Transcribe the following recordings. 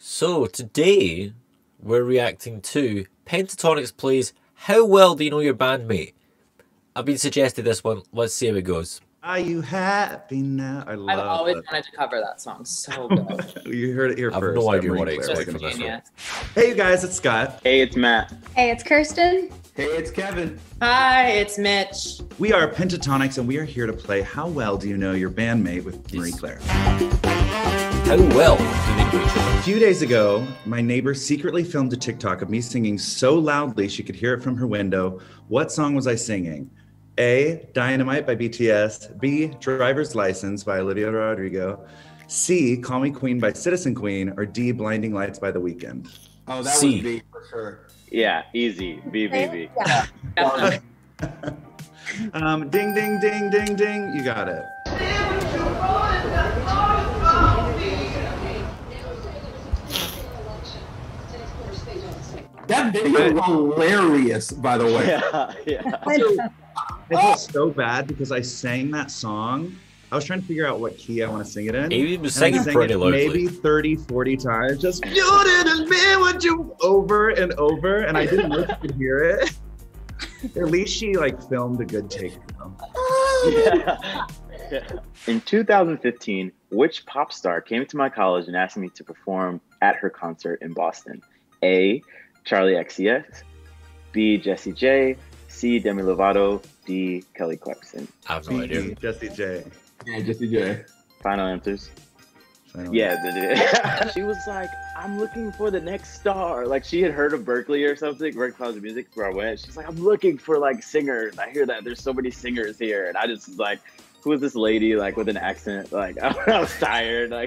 So today we're reacting to Pentatonix plays How Well Do You Know Your Bandmate? I've been suggested this one. Let's see how it goes. Are you happy now? I've always wanted to cover that song. So good. You heard it here I first. have no idea Marie what I Claire. expect from this one. Hey, you guys, it's Scott. Hey, it's Matt. Hey, it's Kirsten. Hey, it's Kevin. Hi, it's Mitch. We are Pentatonix, and we are here to play How Well Do You Know Your Bandmate with Marie Claire. How well do they know each other? A few days ago, my neighbor secretly filmed a TikTok of me singing so loudly she could hear it from her window. What song was I singing? A, Dynamite by BTS. B, Driver's License by Olivia Rodrigo. C, Call Me Queen by Citizen Queen. Or D, Blinding Lights by The Weeknd. Oh, that C. would be for sure. Yeah, easy. BBB. Yeah. Ding, ding, ding, ding, ding. You got it. That video was hilarious, by the way. Yeah. I felt so bad because I sang that song. I was trying to figure out what key I want to sing it in. Amy was And I singing sang pretty it loudly. maybe 30, 40 times. Just, you didn't mean what you over and over. And I didn't know if you could hear it. At least she filmed a good take. Yeah. In 2015, which pop star came to my college and asked me to perform at her concert in Boston? A, Charlie XCX. B, Jessie J. C, Demi Lovato. D, Kelly Clarkson. I have no idea. Jessie J. Yeah, Jessie J. Final answers? Finally. Yeah, she was like, I'm looking for the next star. Like, she had heard of Berkeley or something, Berkeley College of Music, where I went. She's like, I'm looking for singers. I hear that there's so many singers here. And I just was like, who is this lady with an accent? I was tired. I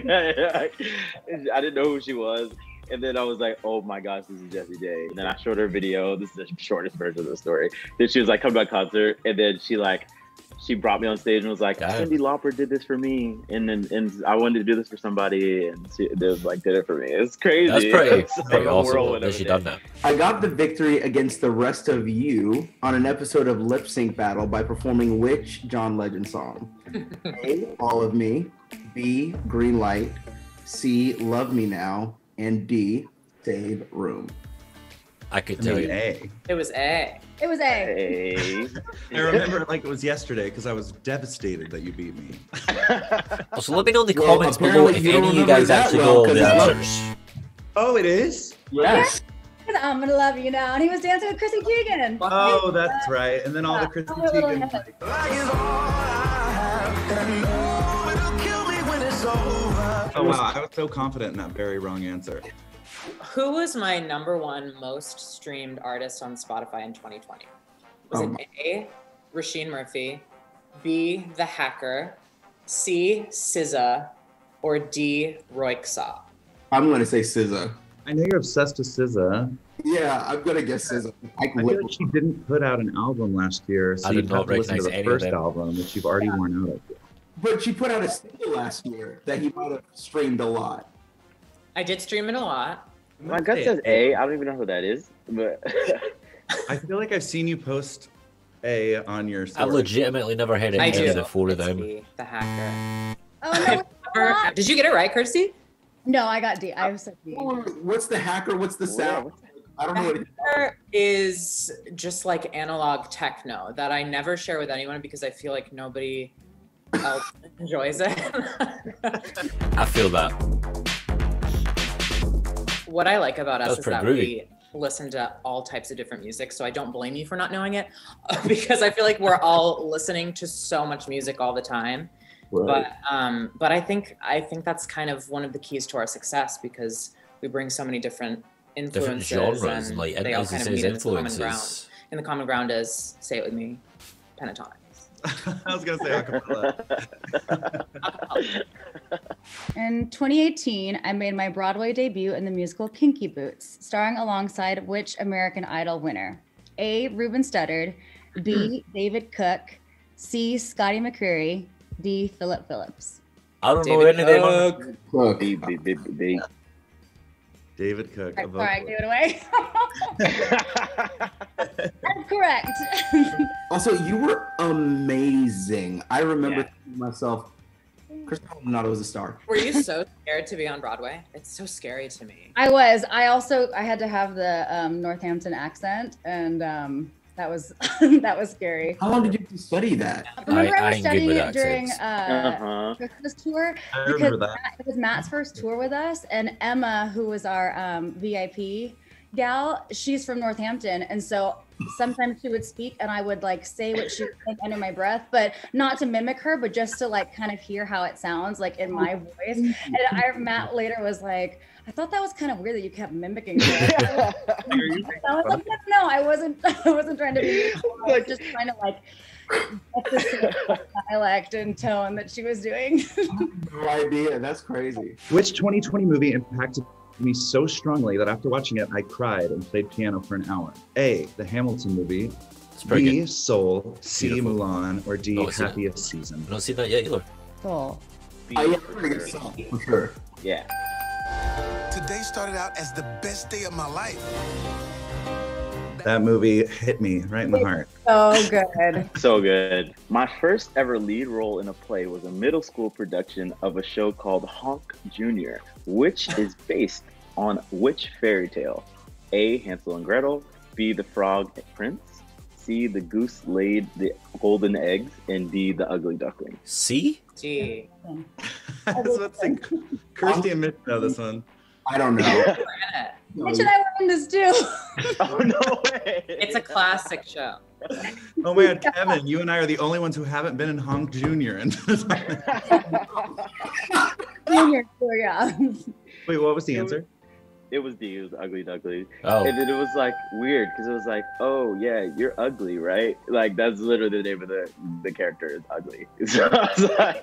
didn't know who she was. And then I was like, oh my gosh, this is Jessie J. And then I showed her a video. This is the shortest version of the story. Then she was like, come to my concert. And then she brought me on stage and was like, Cyndi Lauper did this for me. And I wanted to do this for somebody. And she did it for me. It's crazy. That's pretty It's awesome whirlwind that of a she day. done that. I got the victory against the rest of you on an episode of Lip Sync Battle by performing which John Legend song? A, All of Me. B, Green Light. C, Love Me Now. And D, Save Room. I could tell you. A. It was A. It was A. Hey. I remember it like it was yesterday because I was devastated that you beat me. Also, let me know in the Well, comments below if apparently you any of you don't guys remember that actually well, know 'cause the it's not- answers. Oh, it is? Yes. I'm gonna love you now. And he was dancing with Chrissy Teigen. Oh, that's right. And then all the Chrissy Oh, little Teigen. head. Oh, wow. I was so confident in that very wrong answer. Who was my #1 most streamed artist on Spotify in 2020? Was Oh it A, Rasheen Murphy, B, The Hacker, C, SZA, or D, Royksa? I'm going to say SZA. I know you're obsessed with SZA. Yeah, I'm going to guess SZA. I feel like she didn't put out an album last year, so I you did have not to listen to recognize the any of first them. album, which you've alady worn out of. But she put out a single last year that he might have streamed a lot. I did stream it a lot. My gut says A. I don't even know who that is. But I feel like I've seen you post A on your story. I've legitimately never heard I any do. of the four of It's them. D, The Hacker. Oh, no. Did you get it right, Kirsty? No, I got D. I said D. What's the hacker? What's the sound? I don't know what it is. Hacker is just like analog techno that I never share with anyone because I feel like nobody else enjoys it. I feel that. What I like about us That's is pretty that groovy. we listen to all types of different music, so I don't blame you for not knowing it because I feel like we're all listening to so much music all the time. Right. But I think that's kind of one of the keys to our success because we bring so many different Different influences genres, and and they all as he kind of says, meet in this common ground. influences. And the common ground is, say it with me, pentatonic. I was going to say acapella. In 2018, I made my Broadway debut in the musical Kinky Boots, starring alongside which American Idol winner? A, Ruben Studdard. B, David Cook. C, Scotty McCreery. D, Philip Phillips. I don't know David any of them. Cook. Look, B, B, B, B. David Cook. Sorry, a I vocalist. gave it away. That's correct. also, you were amazing. I remember Yeah. thinking to myself, Cristiano Ronaldo was a star. Were you so scared to be on Broadway? It's so scary to me. I was. I had to have the Northampton accent, and that was that was scary. How long did you have to study that? Remember, I was ain't good studying with it during accents. Christmas tour I because remember that. it was Matt's first tour with us, and Emma, who was our VIP gal, she's from Northampton, and so sometimes she would speak, and I would like say what she was saying under my breath, but not to mimic her, but just to like kind of hear how it sounds like in my voice. And Matt later was like, I thought that was kind of weird that you kept mimicking her. I was like, no, I wasn't trying to be I was just trying to like get this sort of dialect and tone that she was doing. No idea. That's crazy. Which 2020 movie impacted me so strongly that after watching it, I cried and played piano for an hour? A, the Hamilton movie. It's pretty B, good. Soul. C, Beautiful. Mulan. Or D, Oh, it's Happiest Season. I've not seen that yet either. Cool. Yeah, pretty good song, for sure. Yeah. Today started out as the best day of my life. That movie hit me right in the heart. So good. So good. My first ever lead role in a play was a middle school production of a show called Honk Jr., which is based on which fairy tale? A, Hansel and Gretel, B, The Frog Prince, C, The Goose Laid the Golden Eggs, and D, The Ugly Duckling. See? Gee. I was about to say, Kirsty and Mitch know this one. I don't know. We're in it. Mitch and I were in this too. Oh, no way. It's a classic show. Oh my God, Kevin, you and I are the only ones who haven't been in Honk Jr. Junior tour, yeah. Wait, what was the answer? It was D, it was Ugly Duckling. Oh. And then it was like weird because it was like, oh yeah, you're ugly, right? Like that's literally the name of the character is Ugly. So I was like,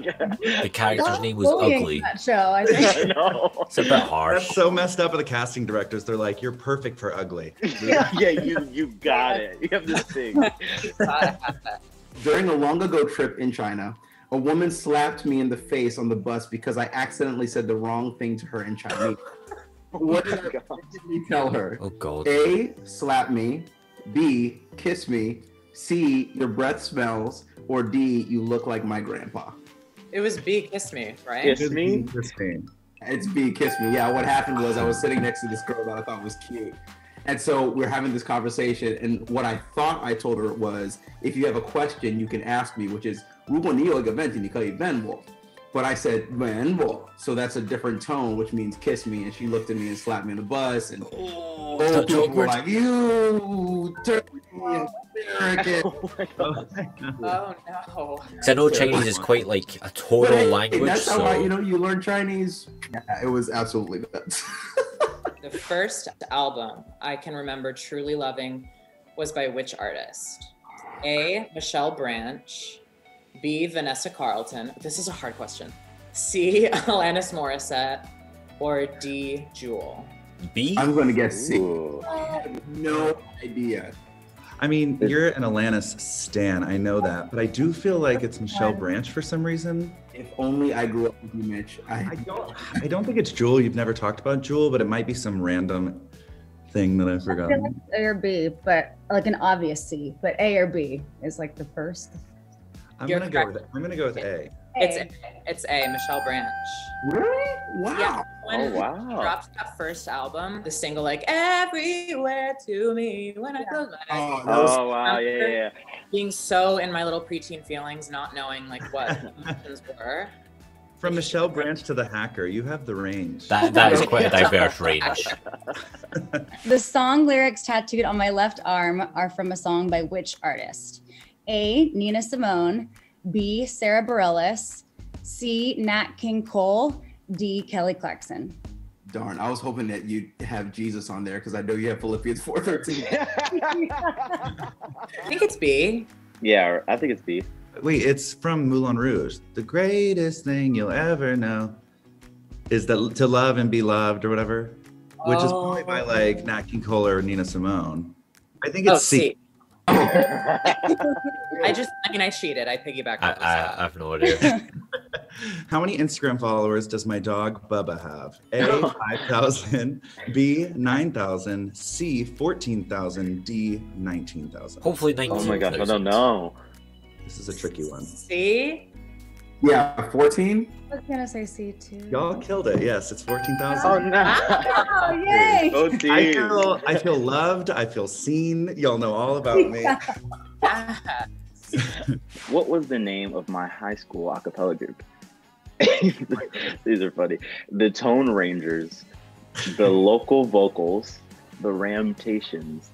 The character's name was Bullying Ugly. That show, I I think. know. It's a bit harsh. That's so messed up with the casting directors. They're like, you're perfect for ugly. Yeah, you got it. You have this thing. Gotta have that. During a long ago trip in China, a woman slapped me in the face on the bus because I accidentally said the wrong thing to her in Chinese. What did I tell her? Oh god. A, slap me. B, kiss me. C, your breath smells. Or D, you look like my grandpa. It was B, Kiss Me, right? Kiss me? Interesting. It's B, kiss me. Yeah, what happened was I was sitting next to this girl that I thought was cute. And so we're having this conversation, and what I thought I told her was, if you have a question, you can ask me, which is, 如果你有一个问题，你可以问我. But I said, 问我. So that's a different tone, which means kiss me. And she looked at me and slapped me on the bus. And Oh, all that's people were awkward. like, you Turkey American. Oh my God. Oh no. Because I know Chinese is quite like a tonal But hey, language, that's how so you learn Chinese. Yeah, it was absolutely nuts. The first album I can remember truly loving was by which artist? A, Michelle Branch. B, Vanessa Carlton. This is a hard question. C, Alanis Morissette. Or D, Jewel. B. I'm going to guess C. Ooh. I have no idea. I mean, you're an Alanis stan, I know that, but I do feel like it's Michelle Branch for some reason. If only I grew up with you, Mitch. I don't think it's Jewel. You've never talked about Jewel, but it might be some random thing that I I feel forgot. like A or B, but like an obvious C. But A or B is like the first. I'm You're gonna go correct. with A. It's A, Michelle Branch. Really? Wow. Yeah. Oh, When wow. she dropped that first album, the single like everywhere to me when I close my eyes. Oh, that was Oh, wow. Yeah. Being so in my little preteen feelings, not knowing like what emotions were. From Michelle Branch to the Hacker, you have the range. That is quite a diverse range. The song lyrics tattooed on my left arm are from a song by which artist? A, Nina Simone. B, Sarah Bareilles. C, Nat King Cole. D, Kelly Clarkson. Darn, I was hoping that you'd have Jesus on there because I know you have Philippians 4:13. I think it's B. Yeah, I think it's B. Wait, it's from Moulin Rouge. The greatest thing you'll ever know is that to love and be loved or whatever, which is probably by like Nat King Cole or Nina Simone. I think it's C. I cheated. I piggybacked on I have no idea. How many Instagram followers does my dog Bubba have? A, 5,000, B, 9,000, C, 14,000, D, 19,000. Hopefully 19. Oh my gosh, I don't know. This is a tricky one. C. Yeah, 14. I was gonna say C too. Y'all killed it. Yes, it's 14,000. Oh no! Oh, yay! Both teams. I feel loved. I feel seen. Y'all know all about me. What was the name of my high school a cappella group? These are funny. The Tone Rangers, the Local Vocals, the Ramtations,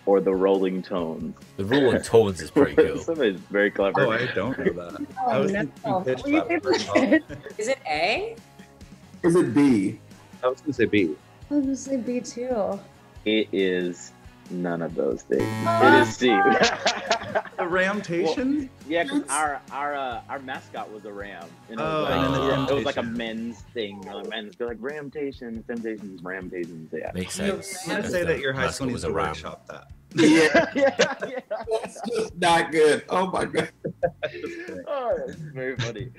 or the Rolling Tones. The Rolling Tones is pretty cool. Somebody's very clever. Oh, I don't know that. I was thinking pitch Will you pop say first. Is it A? Is it B? I was gonna say B. I was gonna say B too. It is none of those things. Oh. It is C. The Ramtation? Yeah, because our mascot was a ram. And it was, Oh, and then the it was like a Ramtation. men's thing. Men's, they're like Ramtations, Temptations, Ramtations. Yeah. Makes sense. I'm gonna say that your high school Mascot needs was to a ram. workshop that. Yeah, yeah. that's just not good. Oh my god. Oh, that's very funny.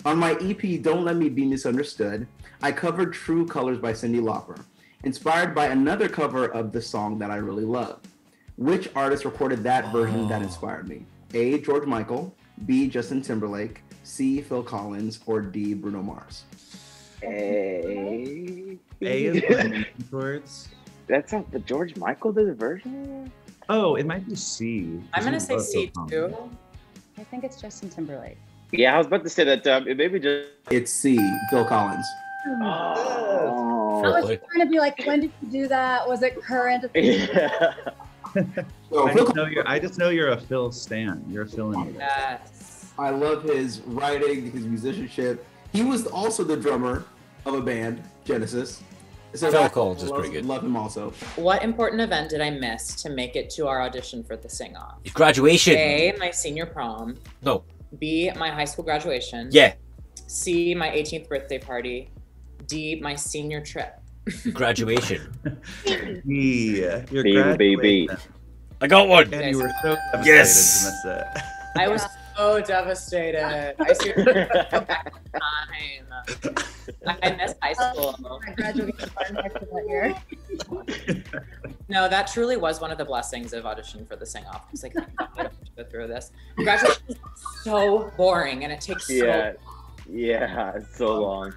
On my EP, Don't Let Me Be Misunderstood, I covered True Colors by Cyndi Lauper, inspired by another cover of the song that I really love. Which artist recorded that version that inspired me? A. George Michael, B. Justin Timberlake, C. Phil Collins, or D. Bruno Mars? A. A is leaning towards. That's not the George Michael did a version. Oh, it might be C. I'm gonna say Both C so too. common. I think it's Justin Timberlake. Yeah, I was about to say that. It maybe just. It's C. Phil Collins. Oh. I was Fair play. trying to be like, when did you do that? Was it current? Yeah. So I Phil just know you're a Phil stan. You're a Phil in Yes. I love his writing, his musicianship. He was also the drummer of a band, Genesis. So Phil I Collins is love- pretty good. Love him also. What important event did I miss to make it to our audition for the sing off? Your graduation. A, my senior prom. No. B, my high school graduation. Yeah. C, my 18th birthday party. D, my senior trip. Your graduation. B. Your B. graduation. I got one. And you were so devastated Yes. to miss it. I was so devastated. I seriously go back in time. I missed high school. My graduation party that year. No, that truly was one of the blessings of auditioning for the sing off. It's like, I don't have to go through this. Graduation is so boring and it takes Yeah. Yeah. It's so long.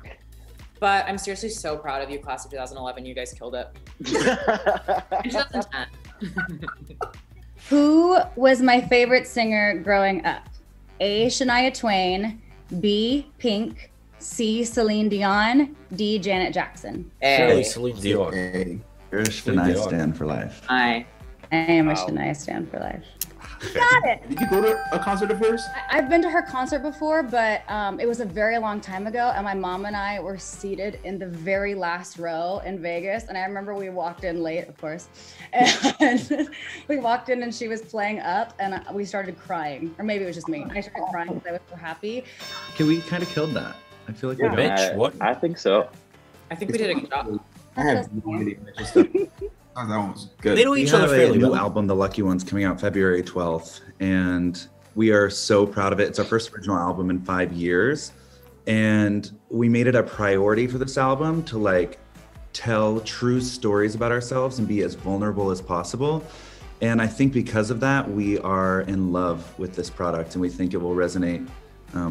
But I'm seriously so proud of you, class of 2011. You guys killed it. In 2010. Who was my favorite singer growing up? A. Shania Twain, B. Pink, C. Celine Dion, D. Janet Jackson. Surely A. Celine Dion. A. You're a Shania stan for life. I. I am a Wow. Shania stan for life. Got it. Did you go to a concert of hers? I've been to her concert before, but it was a very long time ago, and my mom and I were seated in the very last row in Vegas. And I remember we walked in late, of course, and we walked in and she was playing Up, and we started crying, or maybe it was just me. I started crying because I was so happy. Okay, we kind of killed that. I feel like we Yeah. did. Mitch, what? I think so. I think we did a good job. I have no idea. Just that one was good. They know We each other have a fairly new well. album, The Lucky Ones, coming out February 12th, and we are so proud of it. It's our first original album in 5 years, and we made it a priority for this album to like tell true stories about ourselves and be as vulnerable as possible. And I think because of that, we are in love with this product, and we think it will resonate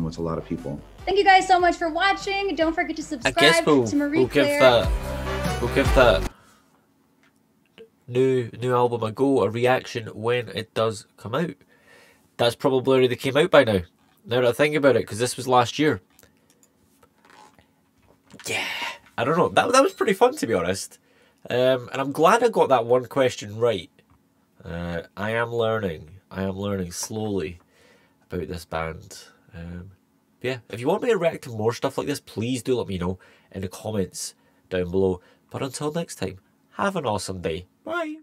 with a lot of people. Thank you guys so much for watching. Don't forget to I subscribe guess we'll to Marie give Claire. that new album a go, a reaction when it does come out. That's probably already came out by now. Now that I think about it, because this was last year. Yeah, I don't know. That was pretty fun, to be honest. And I'm glad I got that one question right. I am learning slowly about this band. Yeah, if you want me to react to more stuff like this, please do let me know in the comments down below. But until next time, have an awesome day. Bye.